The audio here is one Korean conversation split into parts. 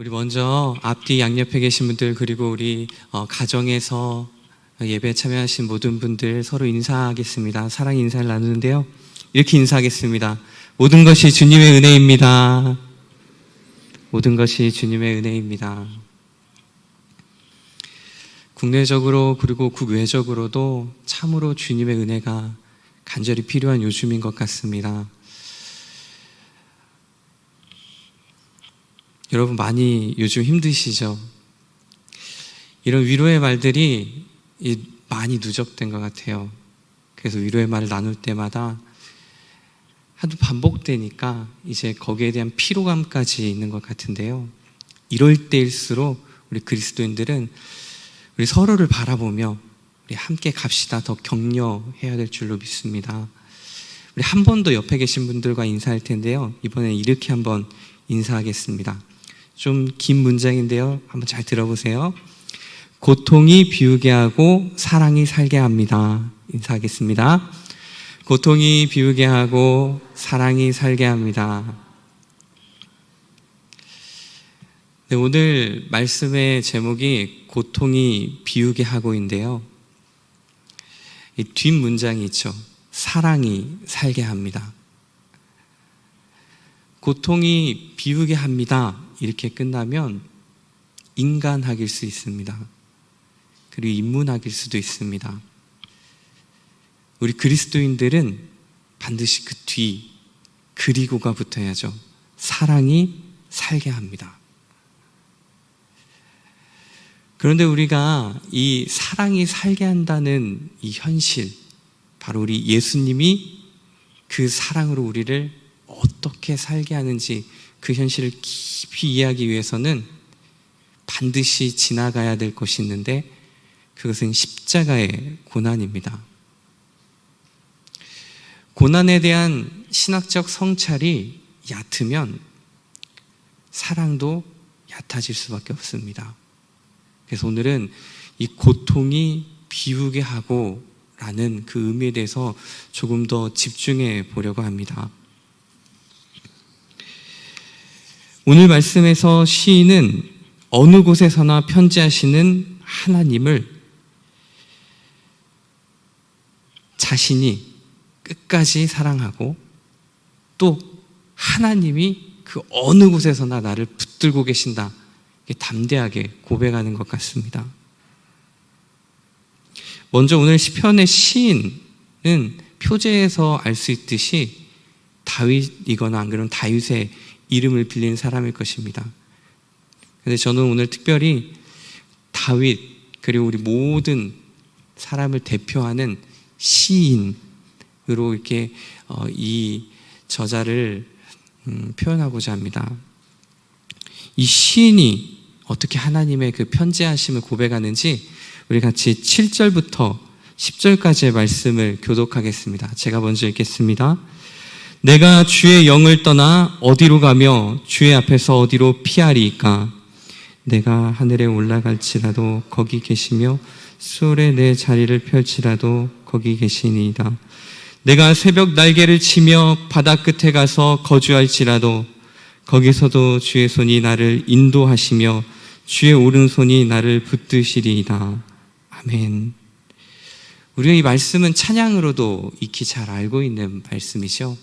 우리 먼저 앞뒤 양옆에 계신 분들, 그리고 우리 가정에서 예배에 참여하신 모든 분들 서로 인사하겠습니다. 사랑 인사를 나누는데요, 이렇게 인사하겠습니다. 모든 것이 주님의 은혜입니다. 모든 것이 주님의 은혜입니다. 국내적으로 그리고 국외적으로도 참으로 주님의 은혜가 간절히 필요한 요즘인 것 같습니다. 여러분 많이 요즘 힘드시죠? 이런 위로의 말들이 많이 누적된 것 같아요. 그래서 위로의 말을 나눌 때마다 하도 반복되니까 이제 거기에 대한 피로감까지 있는 것 같은데요, 이럴 때일수록 우리 그리스도인들은 우리 서로를 바라보며 우리 함께 갑시다 더 격려해야 될 줄로 믿습니다. 우리 한 번 더 옆에 계신 분들과 인사할 텐데요, 이번엔 이렇게 한번 인사하겠습니다. 좀 긴 문장인데요, 한번 잘 들어보세요. 고통이 비우게 하고 사랑이 살게 합니다. 인사하겠습니다. 고통이 비우게 하고 사랑이 살게 합니다. 네, 오늘 말씀의 제목이 고통이 비우게 하고인데요, 이 뒷문장이 있죠. 사랑이 살게 합니다. 고통이 비우게 합니다 이렇게 끝나면 인간학일 수 있습니다. 그리고 인문학일 수도 있습니다. 우리 그리스도인들은 반드시 그 뒤 그리고가 붙어야죠. 사랑이 살게 합니다. 그런데 우리가 이 사랑이 살게 한다는 이 현실, 바로 우리 예수님이 그 사랑으로 우리를 어떻게 살게 하는지 그 현실을 깊이 이해하기 위해서는 반드시 지나가야 될 것이 있는데, 그것은 십자가의 고난입니다. 고난에 대한 신학적 성찰이 얕으면 사랑도 얕아질 수밖에 없습니다. 그래서 오늘은 이 고통이 비우게 하고 라는 그 의미에 대해서 조금 더 집중해 보려고 합니다. 오늘 말씀에서 시인은 어느 곳에서나 편지하시는 하나님을 자신이 끝까지 사랑하고, 또 하나님이 그 어느 곳에서나 나를 붙들고 계신다, 담대하게 고백하는 것 같습니다. 먼저 오늘 시편의 시인은 표제에서 알 수 있듯이 다윗이거나 안 그러면 다윗의 이름을 빌린 사람일 것입니다. 그런데 저는 오늘 특별히 다윗, 그리고 우리 모든 사람을 대표하는 시인으로 이렇게 이 저자를 표현하고자 합니다. 이 시인이 어떻게 하나님의 그 편지하심을 고백하는지 우리 같이 7절부터 10절까지의 말씀을 교독하겠습니다. 제가 먼저 읽겠습니다. 내가 주의 영을 떠나 어디로 가며 주의 앞에서 어디로 피하리이까? 내가 하늘에 올라갈지라도 거기 계시며 수월에 내 자리를 펼치라도 거기 계시니이다. 내가 새벽 날개를 치며 바다 끝에 가서 거주할지라도 거기서도 주의 손이 나를 인도하시며 주의 오른손이 나를 붙드시리이다. 아멘. 우리가 이 말씀은 찬양으로도 익히 잘 알고 있는 말씀이죠.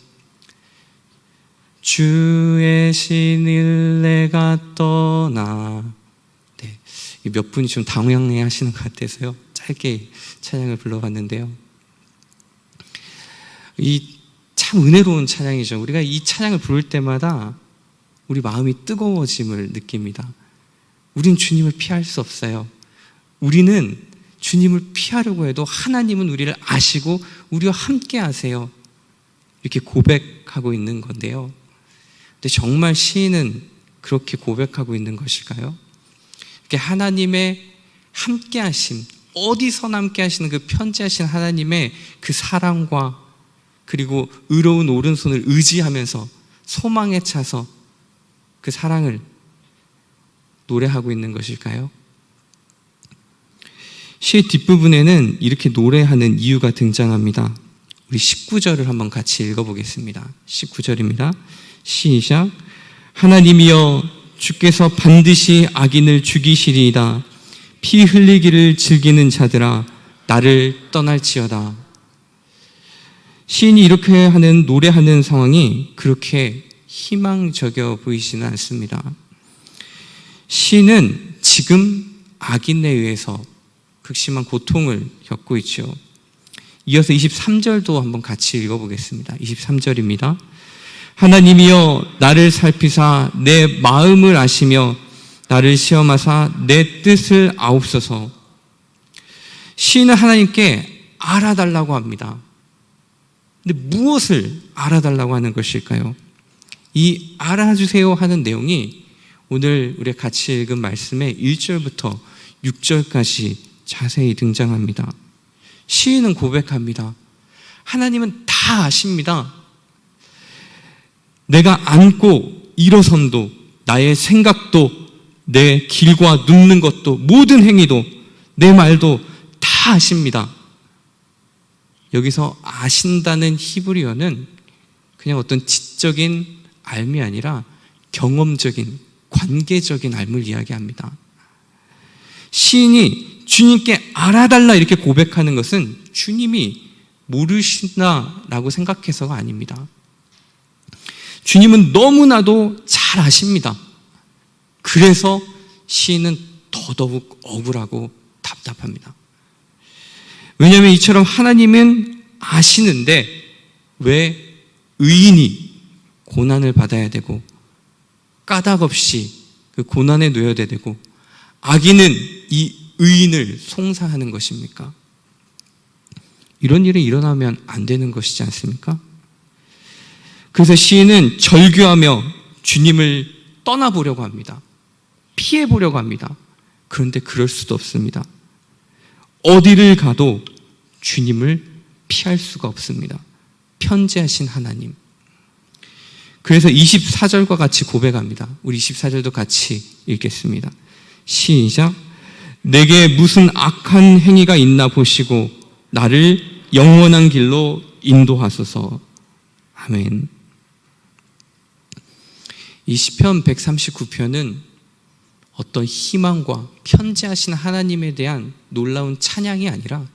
주의 신을 내가 떠나. 네, 몇 분이 좀 당황해 하시는 것 같아서요, 짧게 찬양을 불러봤는데요, 이 참 은혜로운 찬양이죠. 우리가 이 찬양을 부를 때마다 우리 마음이 뜨거워짐을 느낍니다. 우린 주님을 피할 수 없어요. 우리는 주님을 피하려고 해도 하나님은 우리를 아시고 우리와 함께 하세요, 이렇게 고백하고 있는 건데요, 근데 정말 시인은 그렇게 고백하고 있는 것일까요? 이렇게 하나님의 함께 하심, 어디서나 함께 하시는 그 편지하신 하나님의 그 사랑과 그리고 의로운 오른손을 의지하면서 소망에 차서 그 사랑을 노래하고 있는 것일까요? 시의 뒷부분에는 이렇게 노래하는 이유가 등장합니다. 우리 19절을 한번 같이 읽어보겠습니다. 19절입니다. 시작. 하나님이여 주께서 반드시 악인을 죽이시리이다. 피 흘리기를 즐기는 자들아 나를 떠날지어다. 시인이 이렇게 하는 노래하는 상황이 그렇게 희망적여 보이지는 않습니다. 시인은 지금 악인에 의해서 극심한 고통을 겪고 있죠. 이어서 23절도 한번 같이 읽어보겠습니다. 23절입니다. 하나님이여 나를 살피사 내 마음을 아시며 나를 시험하사 내 뜻을 아옵소서. 시인은 하나님께 알아달라고 합니다. 근데 무엇을 알아달라고 하는 것일까요? 이 알아주세요 하는 내용이 오늘 우리가 같이 읽은 말씀의 1절부터 6절까지 자세히 등장합니다. 시인은 고백합니다. 하나님은 다 아십니다. 내가 앉고 일어선도, 나의 생각도, 내 길과 눕는 것도, 모든 행위도, 내 말도 다 아십니다. 여기서 아신다는 히브리어는 그냥 어떤 지적인 알미 아니라 경험적인, 관계적인 알을 이야기합니다. 시인이 주님께 알아달라 이렇게 고백하는 것은 주님이 모르시나라고 생각해서가 아닙니다. 주님은 너무나도 잘 아십니다. 그래서 시인은 더더욱 억울하고 답답합니다. 왜냐하면 이처럼 하나님은 아시는데 왜 의인이 고난을 받아야 되고 까닭 없이 그 고난에 놓여야 되고 악인은 이 의인을 송사하는 것입니까? 이런 일이 일어나면 안 되는 것이지 않습니까? 그래서 시인은 절규하며 주님을 떠나보려고 합니다. 피해보려고 합니다. 그런데 그럴 수도 없습니다. 어디를 가도 주님을 피할 수가 없습니다. 편재하신 하나님. 그래서 24절과 같이 고백합니다. 우리 24절도 같이 읽겠습니다. 시작. 내게 무슨 악한 행위가 있나 보시고 나를 영원한 길로 인도하소서. 아멘. 이 시편 139편은 어떤 희망과 편재하신 하나님에 대한 놀라운 찬양이 아니라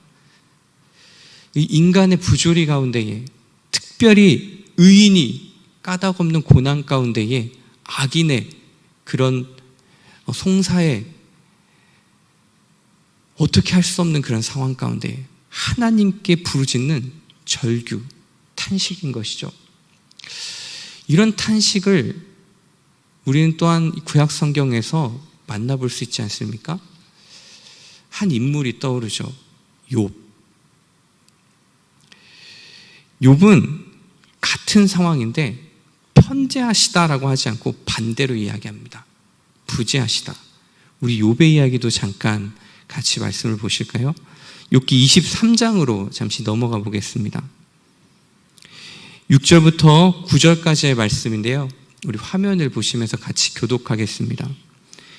이 인간의 부조리 가운데에 특별히 의인이 까닭 없는 고난 가운데에 악인의 그런 송사에 어떻게 할 수 없는 그런 상황 가운데 하나님께 부르짖는 절규, 탄식인 것이죠. 이런 탄식을 우리는 또한 구약 성경에서 만나볼 수 있지 않습니까? 한 인물이 떠오르죠. 욥. 욥은 같은 상황인데 편재하시다라고 하지 않고 반대로 이야기합니다. 부재하시다. 우리 욥의 이야기도 잠깐 같이 말씀을 보실까요? 욥기 23장으로 잠시 넘어가 보겠습니다. 6절부터 9절까지의 말씀인데요. 우리 화면을 보시면서 같이 교독하겠습니다.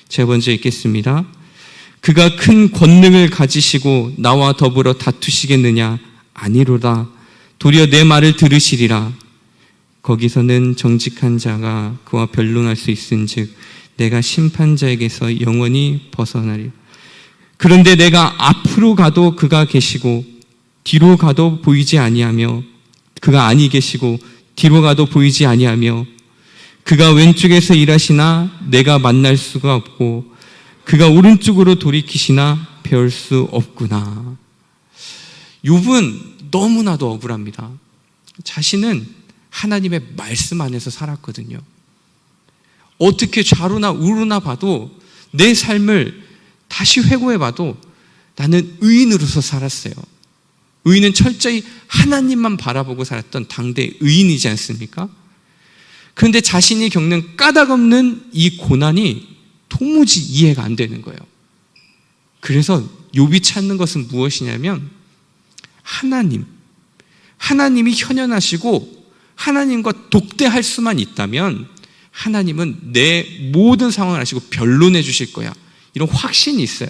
제가 먼저 읽겠습니다. 그가 큰 권능을 가지시고 나와 더불어 다투시겠느냐? 아니로다. 도리어 내 말을 들으시리라. 거기서는 정직한 자가 그와 변론할 수 있은즉 내가 심판자에게서 영원히 벗어나리라. 그런데 내가 앞으로 가도 그가 계시고 뒤로 가도 보이지 아니하며 그가 아니 계시고 뒤로 가도 보이지 아니하며 그가 왼쪽에서 일하시나 내가 만날 수가 없고 그가 오른쪽으로 돌이키시나 배울 수 없구나. 욥은 너무나도 억울합니다. 자신은 하나님의 말씀 안에서 살았거든요. 어떻게 좌로나 우로나 봐도 내 삶을 다시 회고해봐도 나는 의인으로서 살았어요. 의인은 철저히 하나님만 바라보고 살았던 당대 의인이지 않습니까? 그런데 자신이 겪는 까닭없는 이 고난이 도무지 이해가 안 되는 거예요. 그래서 욥이 찾는 것은 무엇이냐면 하나님이 현현하시고 하나님과 독대할 수만 있다면 하나님은 내 모든 상황을 아시고 변론해 주실 거야. 이런 확신이 있어요.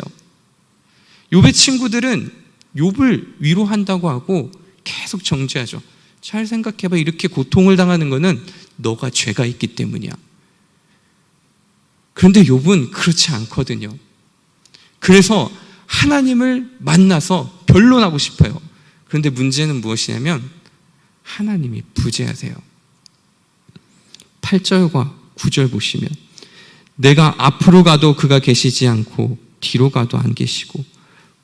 욥의 친구들은 욥을 위로한다고 하고 계속 정죄하죠. 잘 생각해봐. 이렇게 고통을 당하는 것은 너가 죄가 있기 때문이야. 그런데 욥은 그렇지 않거든요. 그래서 하나님을 만나서 변론하고 싶어요. 그런데 문제는 무엇이냐면 하나님이 부재하세요. 8절과 9절 보시면 내가 앞으로 가도 그가 계시지 않고 뒤로 가도 안 계시고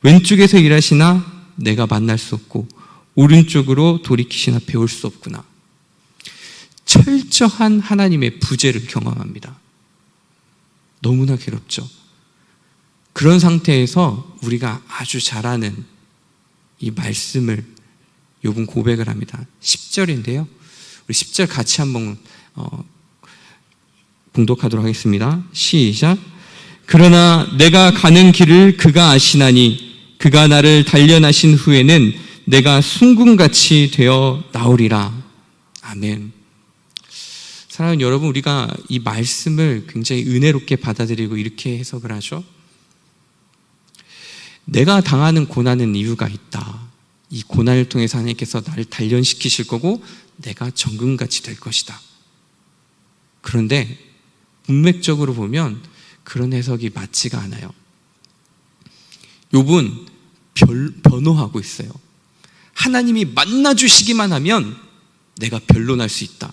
왼쪽에서 일하시나 내가 만날 수 없고 오른쪽으로 돌이키시나 배울 수 없구나. 철저한 하나님의 부재를 경험합니다. 너무나 괴롭죠. 그런 상태에서 우리가 아주 잘 아는 이 말씀을 욥은 고백을 합니다. 10절인데요. 우리 10절 같이 한번 봉독하도록 하겠습니다. 시작. 그러나 내가 가는 길을 그가 아시나니 그가 나를 단련하신 후에는 내가 순금같이 되어 나오리라. 아멘. 사랑하는 여러분, 우리가 이 말씀을 굉장히 은혜롭게 받아들이고 이렇게 해석을 하죠. 내가 당하는 고난은 이유가 있다. 이 고난을 통해서 하나님께서 나를 단련시키실 거고 내가 정금같이 될 것이다. 그런데 문맥적으로 보면 그런 해석이 맞지가 않아요. 욥은 변호하고 있어요. 하나님이 만나주시기만 하면 내가 변론할 수 있다.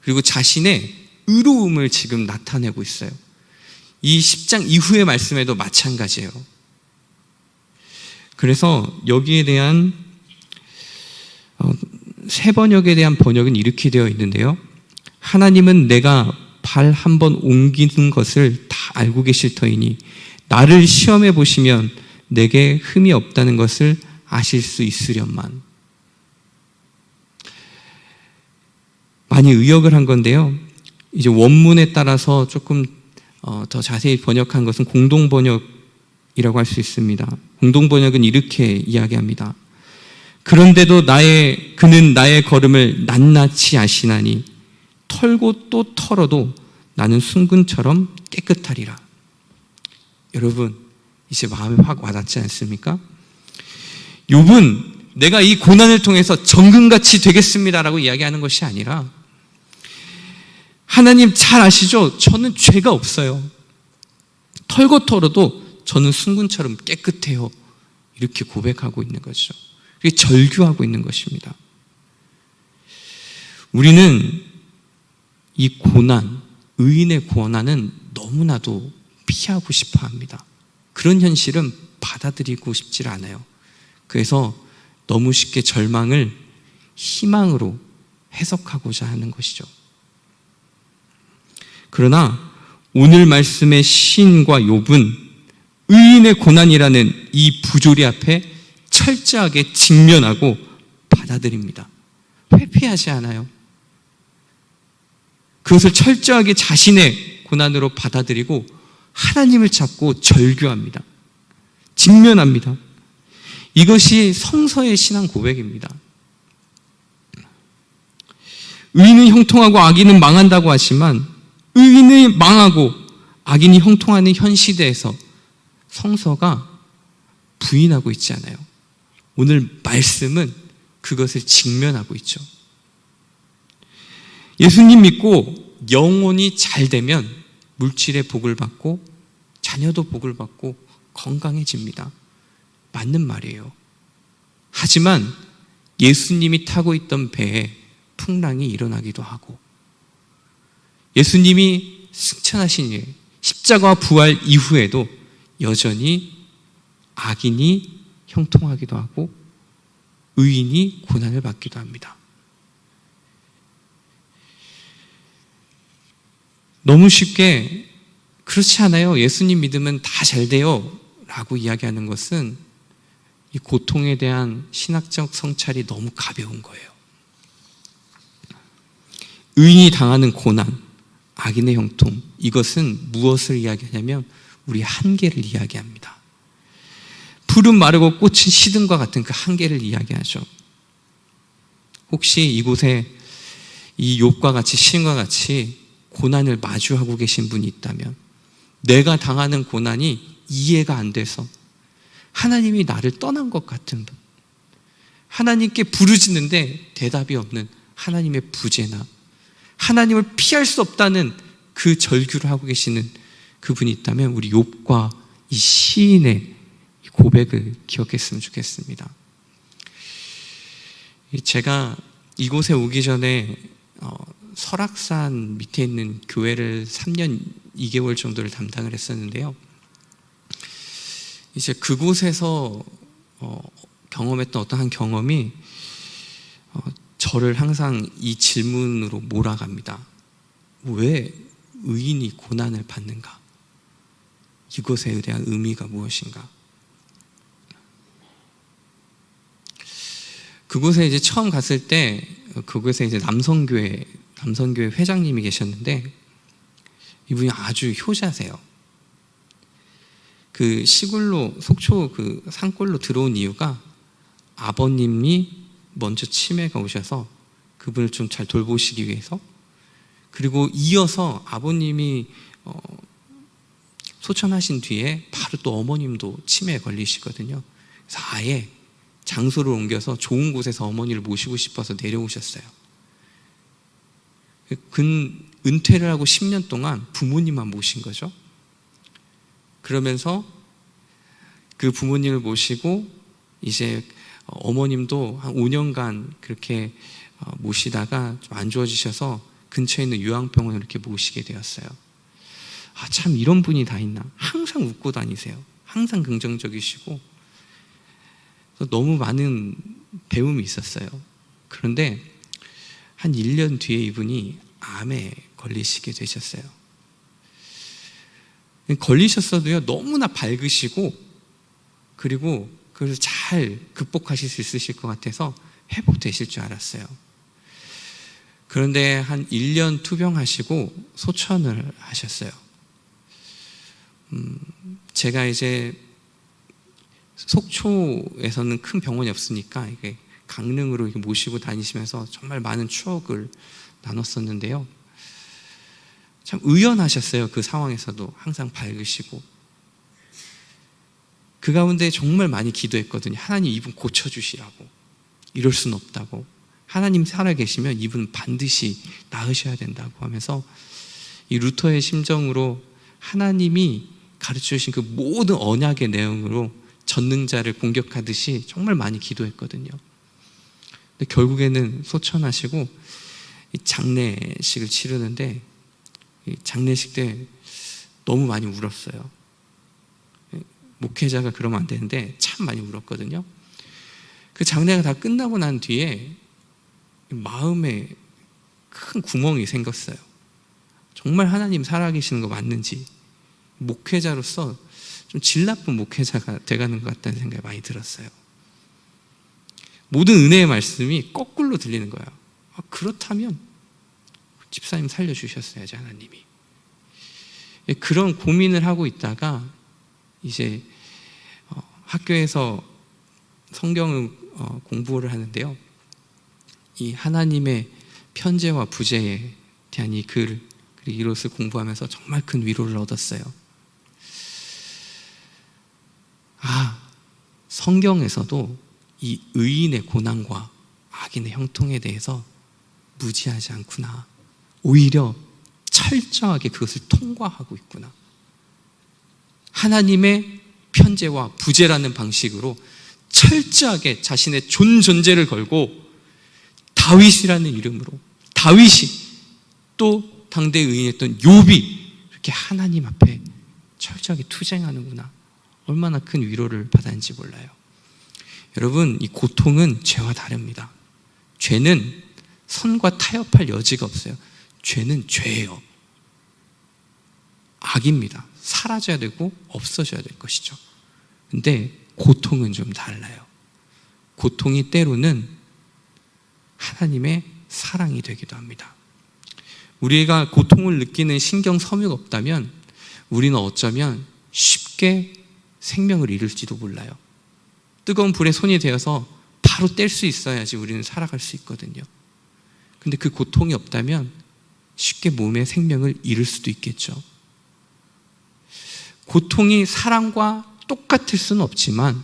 그리고 자신의 의로움을 지금 나타내고 있어요. 이 10장 이후의 말씀에도 마찬가지예요. 그래서 여기에 대한 새 번역에 대한 번역은 이렇게 되어 있는데요. 하나님은 내가 발 한 번 옮기는 것을 다 알고 계실 터이니 나를 시험해 보시면 내게 흠이 없다는 것을 아실 수 있으련만. 많이 의역을 한 건데요. 이제 원문에 따라서 조금 더 자세히 번역한 것은 공동 번역이라고 할 수 있습니다. 공동 번역은 이렇게 이야기합니다. 그런데도 그는 나의 걸음을 낱낱이 아시나니 털고 또 털어도 나는 순금처럼 깨끗하리라. 여러분, 이제 마음에 확 와닿지 않습니까? 욥은 내가 이 고난을 통해서 정금같이 되겠습니다라고 이야기하는 것이 아니라 하나님 잘 아시죠? 저는 죄가 없어요. 털고 털어도 저는 순금처럼 깨끗해요. 이렇게 고백하고 있는 거죠. 이렇게 절규하고 있는 것입니다. 우리는 이 고난, 의인의 고난은 너무나도 피하고 싶어 합니다. 그런 현실은 받아들이고 싶지 않아요. 그래서 너무 쉽게 절망을 희망으로 해석하고자 하는 것이죠. 그러나 오늘 말씀의 시인과 욥은 의인의 고난이라는 이 부조리 앞에 철저하게 직면하고 받아들입니다. 회피하지 않아요. 그것을 철저하게 자신의 고난으로 받아들이고 하나님을 찾고 절규합니다. 직면합니다. 이것이 성서의 신앙 고백입니다. 의인은 형통하고 악인은 망한다고 하지만 의인이 망하고 악인이 형통하는 현 시대에서 성서가 부인하고 있지 않아요. 오늘 말씀은 그것을 직면하고 있죠. 예수님 믿고 영혼이 잘 되면 물질의 복을 받고 자녀도 복을 받고 건강해집니다. 맞는 말이에요. 하지만 예수님이 타고 있던 배에 풍랑이 일어나기도 하고 예수님이 승천하신 일, 십자가와 부활 이후에도 여전히 악인이 형통하기도 하고 의인이 고난을 받기도 합니다. 너무 쉽게 그렇지 않아요. 예수님 믿으면 다 잘 돼요 라고 이야기하는 것은 이 고통에 대한 신학적 성찰이 너무 가벼운 거예요. 의인이 당하는 고난, 악인의 형통, 이것은 무엇을 이야기하냐면 우리 한계를 이야기합니다. 풀은 마르고 꽃은 시든과 같은 그 한계를 이야기하죠. 혹시 이곳에 이 욥과 같이 시인과 같이 고난을 마주하고 계신 분이 있다면 내가 당하는 고난이 이해가 안 돼서 하나님이 나를 떠난 것 같은 분, 하나님께 부르짖는데 대답이 없는 하나님의 부재나 하나님을 피할 수 없다는 그 절규를 하고 계시는 그분이 있다면 우리 욥과 이 시인의 고백을 기억했으면 좋겠습니다. 제가 이곳에 오기 전에 설악산 밑에 있는 교회를 3년 2개월 정도를 담당을 했었는데요. 이제 그곳에서 경험했던 어떤 한 경험이 저를 항상 이 질문으로 몰아갑니다. 왜 의인이 고난을 받는가? 이것에 대한 의미가 무엇인가? 그곳에 이제 처음 갔을 때 그곳에 이제 남성교회 회장님이 계셨는데 이분이 아주 효자세요. 그 시골로 속초 그 산골로 들어온 이유가 아버님이 먼저 치매가 오셔서 그분을 좀 잘 돌보시기 위해서, 그리고 이어서 아버님이 소천하신 뒤에 바로 또 어머님도 치매에 걸리시거든요. 그래서 아예 장소를 옮겨서 좋은 곳에서 어머니를 모시고 싶어서 내려오셨어요. 은퇴를 하고 10년 동안 부모님만 모신 거죠. 그러면서 그 부모님을 모시고 이제 어머님도 한 5년간 그렇게 모시다가 좀 안 좋아지셔서 근처에 있는 요양병원을 이렇게 모시게 되었어요. 참 이런 분이 다 있나. 항상 웃고 다니세요. 항상 긍정적이시고 너무 많은 배움이 있었어요. 그런데 한 1년 뒤에 이분이 암에 걸리시게 되셨어요. 걸리셨어도요, 너무나 밝으시고, 그리고 그걸 잘 극복하실 수 있으실 것 같아서 회복되실 줄 알았어요. 그런데 한 1년 투병하시고 소천을 하셨어요. 제가 이제 속초에서는 큰 병원이 없으니까 이게 강릉으로 이렇게 모시고 다니시면서 정말 많은 추억을 나눴었는데요. 참 의연하셨어요. 그 상황에서도 항상 밝으시고. 그 가운데 정말 많이 기도했거든요. 하나님, 이분 고쳐주시라고. 이럴 수는 없다고. 하나님 살아계시면 이분 반드시 나으셔야 된다고 하면서 이 루터의 심정으로 하나님이 가르쳐주신 그 모든 언약의 내용으로 전능자를 공격하듯이 정말 많이 기도했거든요. 근데 결국에는 소천하시고 장례식을 치르는데, 장례식 때 너무 많이 울었어요. 목회자가 그러면 안 되는데 참 많이 울었거든요. 그 장례가 다 끝나고 난 뒤에 마음에 큰 구멍이 생겼어요. 정말 하나님 살아계시는 거 맞는지, 목회자로서 좀 질 나쁜 목회자가 돼가는 것 같다는 생각이 많이 들었어요. 모든 은혜의 말씀이 거꾸로 들리는 거예요. 그렇다면 집사님 살려주셨어야지, 하나님이. 그런 고민을 하고 있다가 이제 학교에서 성경을 공부를 하는데요, 이 하나님의 편재와 부재에 대한 이 글, 그리고 이것을 공부하면서 정말 큰 위로를 얻었어요. 성경에서도 이 의인의 고난과 악인의 형통에 대해서 무지하지 않구나. 오히려 철저하게 그것을 통과하고 있구나. 하나님의 편재와 부재라는 방식으로 철저하게 자신의 존재를 걸고, 다윗이라는 이름으로, 다윗이 또 당대 의인이었던 욥이 이렇게 하나님 앞에 철저하게 투쟁하는구나. 얼마나 큰 위로를 받았는지 몰라요. 여러분, 이 고통은 죄와 다릅니다. 죄는 선과 타협할 여지가 없어요. 죄는 죄예요. 악입니다. 사라져야 되고 없어져야 될 것이죠. 근데 고통은 좀 달라요. 고통이 때로는 하나님의 사랑이 되기도 합니다. 우리가 고통을 느끼는 신경 섬유가 없다면 우리는 어쩌면 쉽게 생명을 잃을지도 몰라요. 뜨거운 불에 손이 되어서 바로 뗄 수 있어야지 우리는 살아갈 수 있거든요. 근데 그 고통이 없다면 쉽게 몸의 생명을 잃을 수도 있겠죠. 고통이 사랑과 똑같을 수는 없지만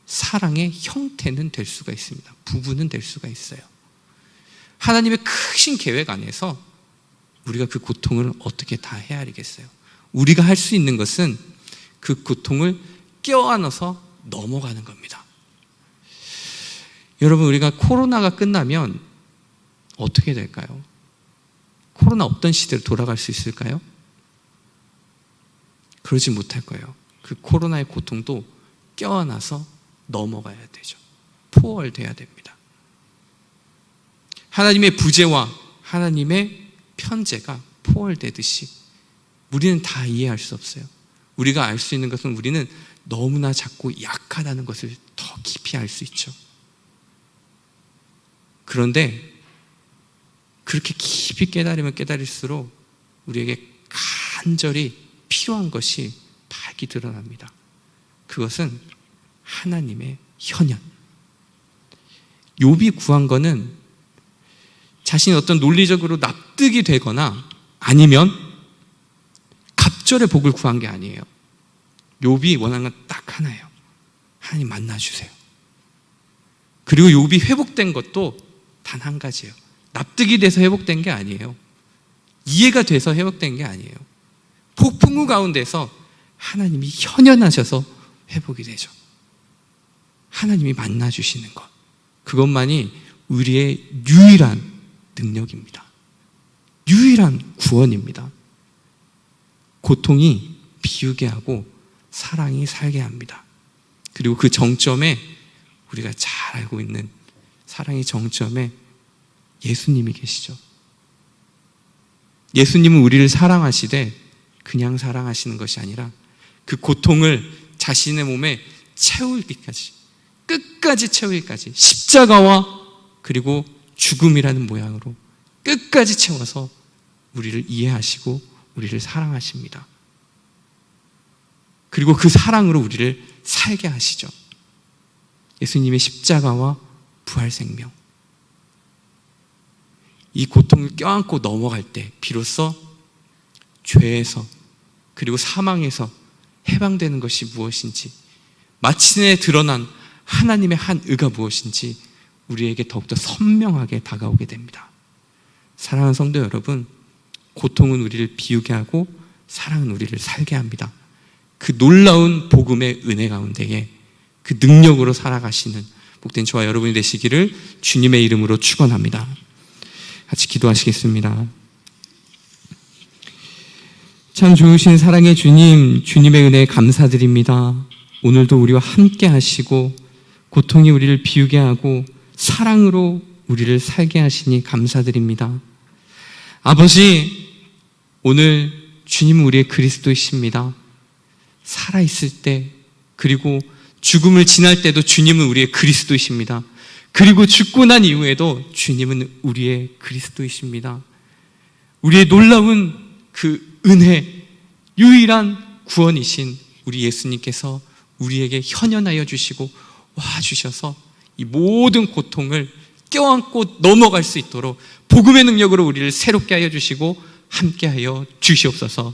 사랑의 형태는 될 수가 있습니다. 부분은 될 수가 있어요. 하나님의 크신 계획 안에서 우리가 그 고통을 어떻게 다 헤아리겠어요? 우리가 할 수 있는 것은 그 고통을 껴안아서 넘어가는 겁니다. 여러분, 우리가 코로나가 끝나면 어떻게 될까요? 코로나 없던 시대로 돌아갈 수 있을까요? 그러지 못할 거예요. 그 코로나의 고통도 껴안아서 넘어가야 되죠. 포월돼야 됩니다. 하나님의 부재와 하나님의 편재가 포월되듯이 우리는 다 이해할 수 없어요. 우리가 알 수 있는 것은 우리는 너무나 작고 약하다는 것을 더 깊이 알 수 있죠. 그런데 그렇게 깊이 깨달으면 깨달을수록 우리에게 간절히 필요한 것이 밝이 드러납니다. 그것은 하나님의 현현. 욥이 구한 거는 자신이 어떤 논리적으로 납득이 되거나 아니면 갑절의 복을 구한 게 아니에요. 욥이 원하는 건 딱 하나예요. 하나님 만나주세요. 그리고 욥이 회복된 것도 단 한 가지예요. 납득이 돼서 회복된 게 아니에요. 이해가 돼서 회복된 게 아니에요. 폭풍우 가운데서 하나님이 현현하셔서 회복이 되죠. 하나님이 만나주시는 것, 그것만이 우리의 유일한 능력입니다. 유일한 구원입니다. 고통이 비우게 하고 사랑이 살게 합니다. 그리고 그 정점에 우리가 잘 알고 있는 사랑의 정점에 예수님이 계시죠. 예수님은 우리를 사랑하시되 그냥 사랑하시는 것이 아니라 그 고통을 자신의 몸에 채우기까지, 끝까지 채우기까지, 십자가와 그리고 죽음이라는 모양으로 끝까지 채워서 우리를 이해하시고 우리를 사랑하십니다. 그리고 그 사랑으로 우리를 살게 하시죠. 예수님의 십자가와 부활생명, 이 고통을 껴안고 넘어갈 때 비로소 죄에서 그리고 사망에서 해방되는 것이 무엇인지, 마침내 드러난 하나님의 한 의가 무엇인지 우리에게 더욱더 선명하게 다가오게 됩니다. 사랑하는 성도 여러분, 고통은 우리를 비우게 하고 사랑은 우리를 살게 합니다. 그 놀라운 복음의 은혜 가운데에 그 능력으로 살아가시는 복된 저와 여러분이 되시기를 주님의 이름으로 축원합니다. 같이 기도하시겠습니다. 참 좋으신 사랑의 주님, 주님의 은혜에 감사드립니다. 오늘도 우리와 함께 하시고 고통이 우리를 비우게 하고 사랑으로 우리를 살게 하시니 감사드립니다. 아버지, 오늘 주님은 우리의 그리스도이십니다. 살아있을 때 그리고 죽음을 지날 때도 주님은 우리의 그리스도이십니다. 그리고 죽고 난 이후에도 주님은 우리의 그리스도이십니다. 우리의 놀라운 그 은혜, 유일한 구원이신 우리 예수님께서 우리에게 현현하여 주시고 와주셔서 이 모든 고통을 껴안고 넘어갈 수 있도록 복음의 능력으로 우리를 새롭게 하여 주시고 함께하여 주시옵소서.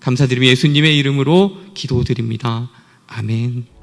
감사드리며 예수님의 이름으로 기도드립니다. 아멘.